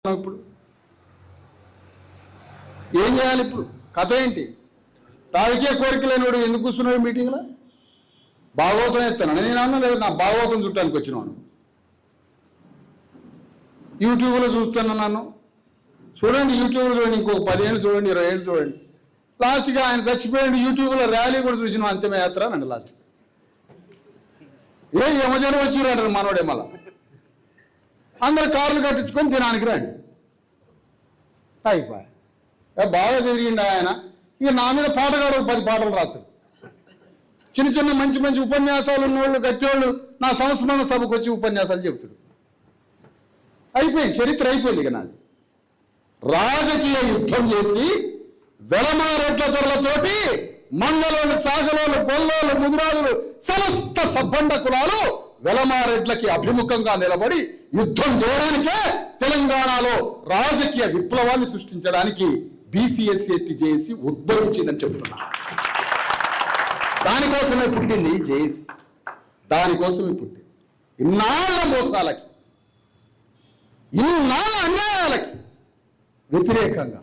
ఇప్పుడు ఏం చేయాలి? ఇప్పుడు కథ ఏంటి? రాజకీయ కోరిక లేనివాడు ఎందుకు కూర్చున్నాడు మీటింగ్లో? భాగవతం వేస్తాను నేను అన్నా లేదు, నా భాగవతం చుట్టానికి వచ్చినాను. యూట్యూబ్లో చూస్తున్నా నన్ను చూడండి, యూట్యూబ్లో చూడండి, ఇంకో 10 ఏళ్ళు చూడండి, 20 ఏళ్ళు చూడండి. లాస్ట్గా ఆయన చచ్చిపోయాడు, యూట్యూబ్లో ర్యాలీ కూడా చూసిన అంతిమయాత్ర నండి. లాస్ట్ యమజనం వచ్చిరంటారు మనోడే. మళ్ళా అందరు కార్లు కట్టించుకొని దినానికి రండి అయిపోయా. బాగా తిరిగిండు ఆయన. ఇక నా మీద పాటగాడు 10 పాటలు రాశారు. చిన్న చిన్న మంచి మంచి ఉపన్యాసాలు ఉన్నోళ్ళు గట్టేవాళ్ళు నా సంస్మరణ సభకు వచ్చి ఉపన్యాసాలు చెబుతాడు. అయిపోయింది, చరిత్ర అయిపోయింది. ఇక నాది రాజకీయ యుద్ధం చేసి వెలమారెడ్ల ధరలతోటి మంగళోళ్ళు, సాగలోళ్ళు, గొల్లోళ్ళు, ముదురాజులు, సమస్త సబ్బండ కులాలు వెలమారెడ్లకి అభిముఖంగా నిలబడి యుద్ధం చేయడానికే తెలంగాణలో రాజకీయ విప్లవాన్ని సృష్టించడానికి బీసీఎస్సీ జేఏసీ ఉద్భవించిందని చెప్తున్నా. దానికోసమే పుట్టింది జేఏసీ, దానికోసమే పుట్టింది. ఇన్నాళ్ళ మోసాలకి, ఇన్నాళ్ళ అన్యాయాలకి వ్యతిరేకంగా